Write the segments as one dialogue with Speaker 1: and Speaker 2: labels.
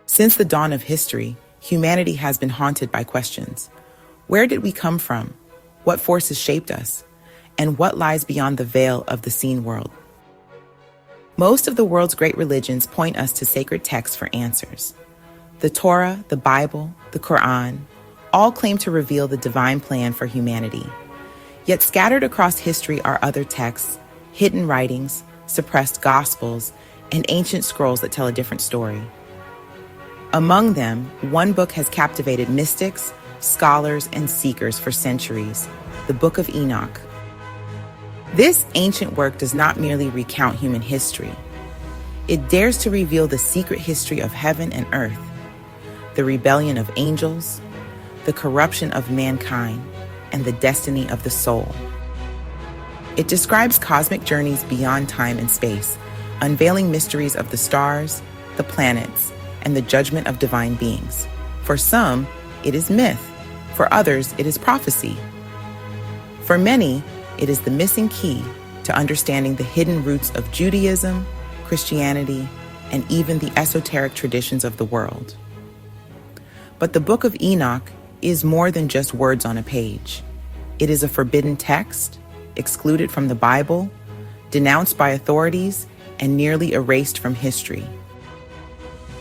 Speaker 1: Since the dawn of history, humanity has been haunted by questions. Where did we come from? What forces shaped us? And what lies beyond the veil of the seen world? Most of the world's great religions point us to sacred texts for answers. The Torah, the Bible, the Quran, all claim to reveal the divine plan for humanity. Yet scattered across history are other texts, hidden writings, suppressed gospels, and ancient scrolls that tell a different story. Among them, one book has captivated mystics, scholars, and seekers for centuries, the Book of Enoch. This ancient work does not merely recount human history. It dares to reveal the secret history of heaven and earth, the rebellion of angels, the corruption of mankind, and the destiny of the soul. It describes cosmic journeys beyond time and space, unveiling mysteries of the stars, the planets, and the judgment of divine beings. For some, it is myth. For others, it is prophecy. For many, it is the missing key to understanding the hidden roots of Judaism, Christianity, and even the esoteric traditions of the world. But the Book of Enoch is more than just words on a page. It is a forbidden text, excluded from the Bible, denounced by authorities, and nearly erased from history.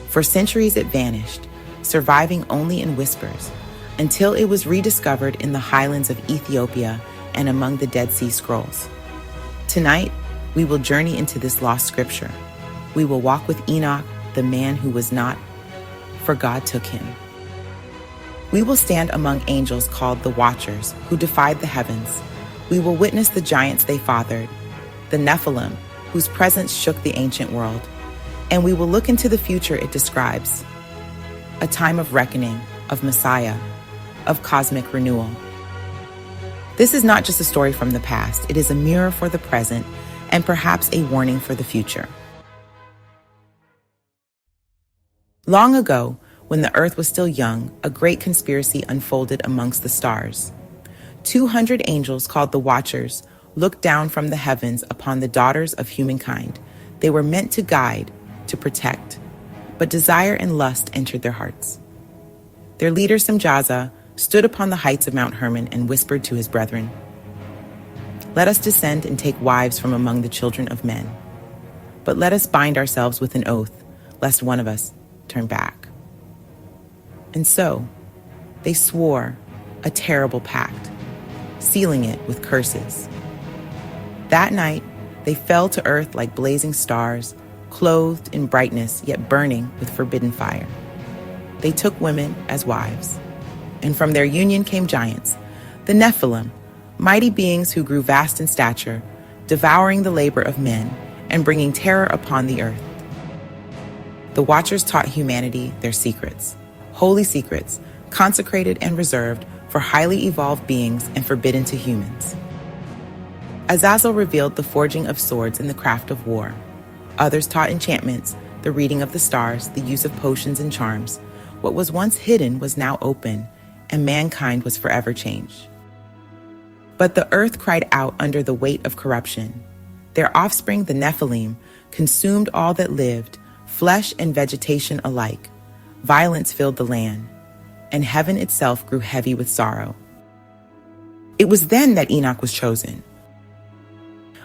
Speaker 1: For centuries it vanished, surviving only in whispers, until it was rediscovered in the highlands of Ethiopia and among the Dead Sea Scrolls. Tonight, we will journey into this lost scripture. We will walk with Enoch, the man who was not, for God took him. We will stand among angels called the Watchers, who defied the heavens. We will witness the giants they fathered, the Nephilim, whose presence shook the ancient world. And we will look into the future it describes, a time of reckoning, of Messiah, of cosmic renewal. This is not just a story from the past, it is a mirror for the present and perhaps a warning for the future. Long ago, when the earth was still young, a great conspiracy unfolded amongst the stars. 200 angels called the Watchers looked down from the heavens upon the daughters of humankind. They were meant to guide, to protect, but desire and lust entered their hearts. Their leader Simjaza stood upon the heights of Mount Hermon and whispered to his brethren, "Let us descend and take wives from among the children of men. But let us bind ourselves with an oath, lest one of us turn back." And so, they swore a terrible pact, sealing it with curses. That night, they fell to earth like blazing stars, clothed in brightness yet burning with forbidden fire. They took women as wives, and from their union came giants, the Nephilim, mighty beings who grew vast in stature, devouring the labor of men and bringing terror upon the earth. The Watchers taught humanity their secrets, holy secrets, consecrated and reserved for highly evolved beings and forbidden to humans. Azazel revealed the forging of swords and the craft of war. Others taught enchantments, the reading of the stars, the use of potions and charms. What was once hidden was now open, and mankind was forever changed. But the earth cried out under the weight of corruption. Their offspring, the Nephilim, consumed all that lived, flesh and vegetation alike. Violence filled the land, and heaven itself grew heavy with sorrow. It was then that Enoch was chosen.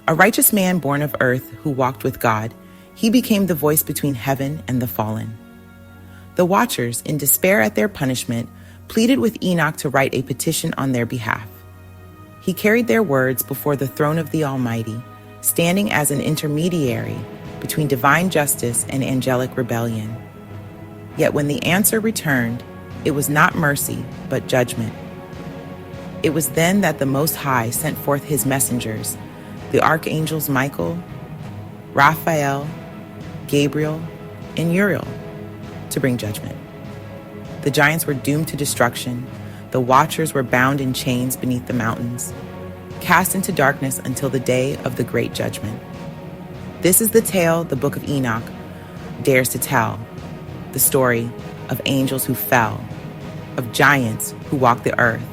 Speaker 1: A righteous man born of earth who walked with God, he became the voice between heaven and the fallen. The Watchers, in despair at their punishment, pleaded with Enoch to write a petition on their behalf. He carried their words before the throne of the Almighty, standing as an intermediary between divine justice and angelic rebellion. Yet when the answer returned, it was not mercy, but judgment. It was then that the Most High sent forth his messengers, the archangels Michael, Raphael, Gabriel, and Uriel, to bring judgment. The giants were doomed to destruction. The Watchers were bound in chains beneath the mountains, cast into darkness until the day of the great judgment. This is the tale the Book of Enoch dares to tell, the story of angels who fell, of giants who walked the earth,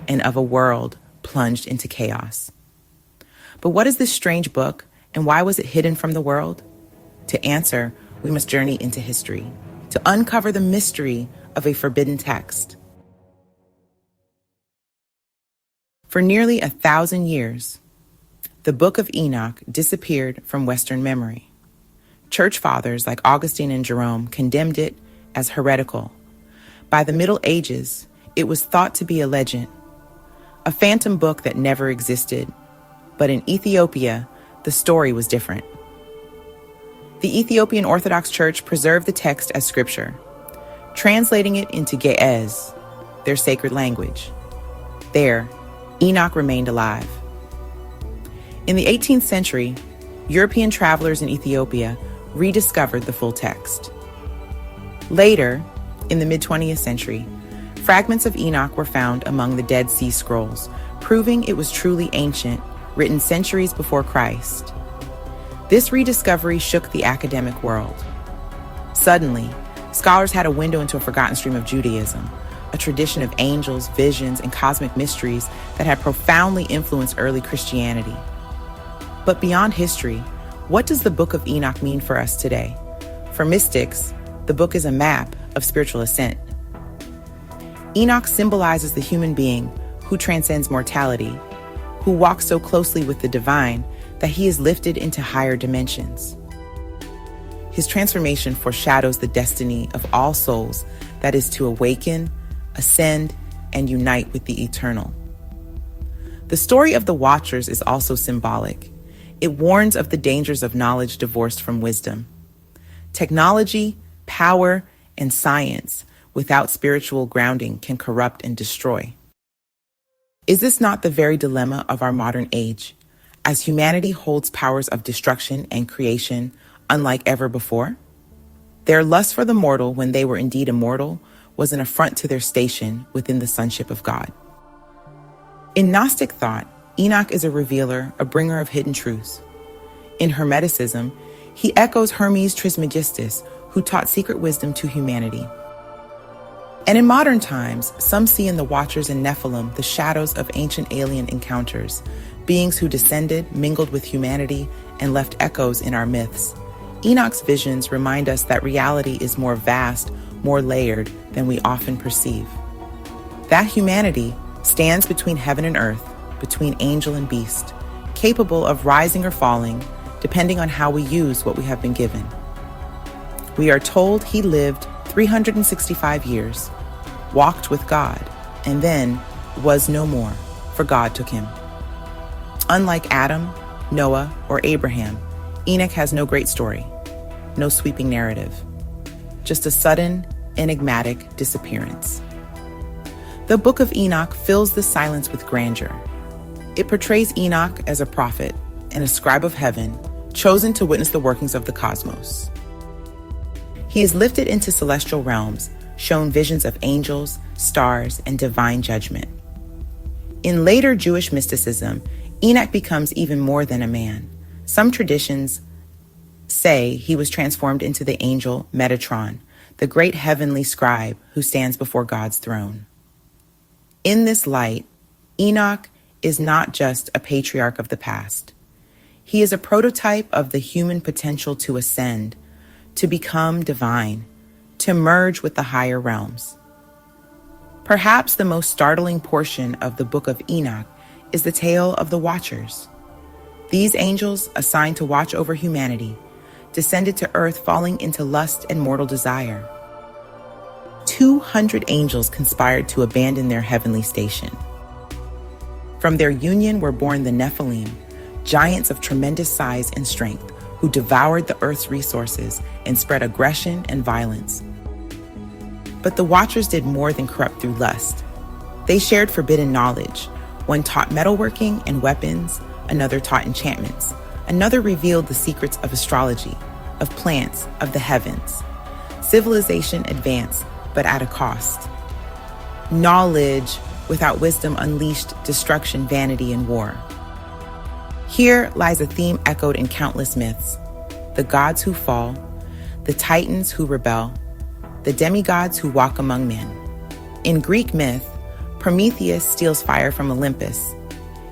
Speaker 1: and of a world plunged into chaos. But what is this strange book, and why was it hidden from the world? To answer, we must journey into history, to to uncover the mystery of a forbidden text. For nearly 1,000 years, the Book of Enoch disappeared from Western memory. Church fathers like Augustine and Jerome condemned it as heretical. By the Middle Ages, it was thought to be a legend, a phantom book that never existed. But in Ethiopia, the story was different. The Ethiopian Orthodox Church preserved the text as scripture, translating it into Ge'ez, their sacred language. There, Enoch remained alive. In the 18th century, European travelers in Ethiopia rediscovered the full text. Later, in the mid-20th century, fragments of Enoch were found among the Dead Sea Scrolls, proving it was truly ancient, written centuries before Christ. This rediscovery shook the academic world. Suddenly, scholars had a window into a forgotten stream of Judaism, a tradition of angels, visions, and cosmic mysteries that had profoundly influenced early Christianity. But beyond history, what does the Book of Enoch mean for us today? For mystics, the book is a map of spiritual ascent. Enoch symbolizes the human being who transcends mortality, who walks so closely with the divine that he is lifted into higher dimensions. His transformation foreshadows the destiny of all souls, that is to awaken, ascend, and unite with the eternal. The story of the Watchers is also symbolic. It warns of the dangers of knowledge divorced from wisdom. Technology, power, and science without spiritual grounding can corrupt and destroy. Is this not the very dilemma of our modern age, as humanity holds powers of destruction and creation unlike ever before? Their lust for the mortal, when they were indeed immortal, was an affront to their station within the sonship of God. In Gnostic thought, Enoch is a revealer, a bringer of hidden truths. In Hermeticism, he echoes Hermes Trismegistus, who taught secret wisdom to humanity. And in modern times, some see in the Watchers and Nephilim the shadows of ancient alien encounters, beings who descended, mingled with humanity, and left echoes in our myths. Enoch's visions remind us that reality is more vast, more layered than we often perceive. That humanity stands between heaven and earth, between angel and beast, capable of rising or falling, depending on how we use what we have been given. We are told he lived 365 years, walked with God, and then was no more, for God took him. Unlike Adam, Noah, or Abraham, Enoch has no great story, no sweeping narrative, just a sudden, enigmatic disappearance. The Book of Enoch fills the silence with grandeur. It portrays Enoch as a prophet and a scribe of heaven, chosen to witness the workings of the cosmos. He is lifted into celestial realms, shown visions of angels, stars, and divine judgment. In later Jewish mysticism, Enoch becomes even more than a man. Some traditions say he was transformed into the angel Metatron, the great heavenly scribe who stands before God's throne. In this light, Enoch is not just a patriarch of the past. He is a prototype of the human potential to ascend, to become divine, to merge with the higher realms. Perhaps the most startling portion of the Book of Enoch is the tale of the Watchers. These angels, assigned to watch over humanity, descended to earth falling into lust and mortal desire. 200 angels conspired to abandon their heavenly station. From their union were born the Nephilim, giants of tremendous size and strength, who devoured the earth's resources and spread aggression and violence. But the Watchers did more than corrupt through lust. They shared forbidden knowledge. One taught metalworking and weapons, another taught enchantments, another revealed the secrets of astrology, of plants, of the heavens. Civilization advanced, but at a cost. Knowledge without wisdom unleashed destruction, vanity, and war. Here lies a theme echoed in countless myths: the gods who fall, the titans who rebel, the demigods who walk among men. In Greek myth, Prometheus steals fire from Olympus.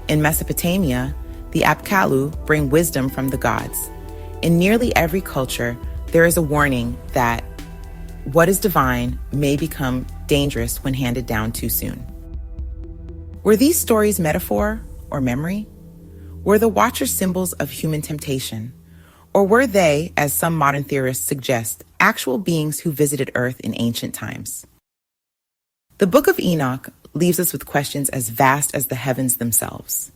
Speaker 1: In Mesopotamia, the Apkallu bring wisdom from the gods. In nearly every culture, there is a warning that what is divine may become dangerous when handed down too soon. Were these stories metaphor or memory? Were the Watchers symbols of human temptation? Or were they, as some modern theorists suggest, actual beings who visited Earth in ancient times? The Book of Enoch leaves us with questions as vast as the heavens themselves.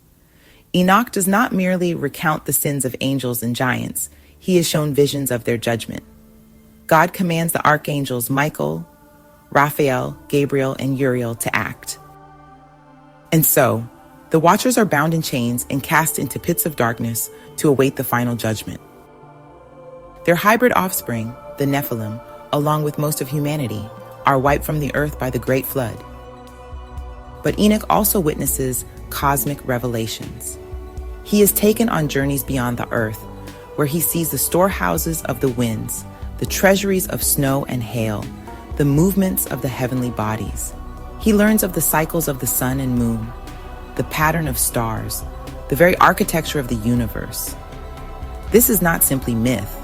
Speaker 1: Enoch does not merely recount the sins of angels and giants, he is shown visions of their judgment. God commands the archangels Michael, Raphael, Gabriel, and Uriel to act. And so, the Watchers are bound in chains and cast into pits of darkness to await the final judgment. Their hybrid offspring, the Nephilim, along with most of humanity, are wiped from the earth by the Great Flood. But Enoch also witnesses cosmic revelations. He is taken on journeys beyond the earth, where he sees the storehouses of the winds, the treasuries of snow and hail, the movements of the heavenly bodies. He learns of the cycles of the sun and moon, the pattern of stars, the very architecture of the universe. This is not simply myth.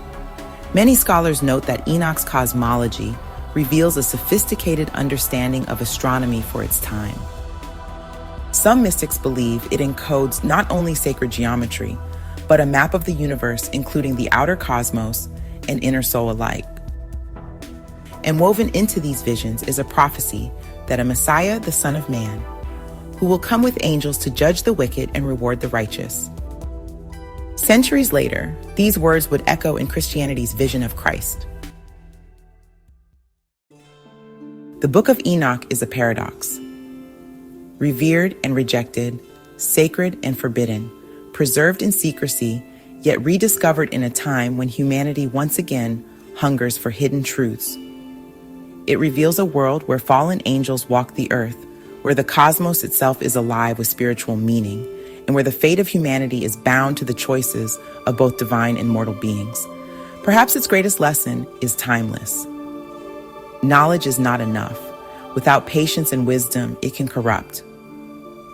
Speaker 1: Many scholars note that Enoch's cosmology reveals a sophisticated understanding of astronomy for its time. Some mystics believe it encodes not only sacred geometry, but a map of the universe including the outer cosmos and inner soul alike. And woven into these visions is a prophecy that a Messiah, the Son of Man, who will come with angels to judge the wicked and reward the righteous. Centuries later, these words would echo in Christianity's vision of Christ. The Book of Enoch is a paradox. Revered and rejected, sacred and forbidden, preserved in secrecy, yet rediscovered in a time when humanity once again hungers for hidden truths. It reveals a world where fallen angels walk the earth, where the cosmos itself is alive with spiritual meaning, and where the fate of humanity is bound to the choices of both divine and mortal beings. Perhaps its greatest lesson is timeless. Knowledge is not enough. Without patience and wisdom, it can corrupt.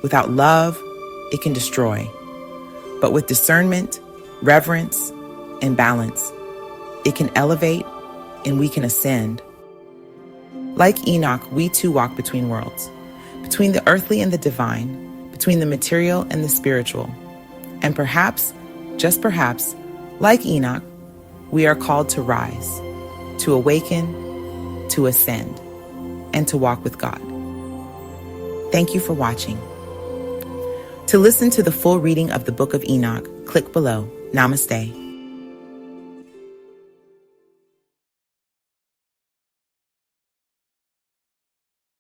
Speaker 1: Without love, it can destroy. But with discernment, reverence, and balance, it can elevate and we can ascend. Like Enoch, we too walk between worlds, between the earthly and the divine, between the material and the spiritual. And perhaps, just perhaps, like Enoch, we are called to rise, to awaken, to ascend, and to walk with God. Thank you for watching. To listen to the full reading of the Book of Enoch, click below. Namaste.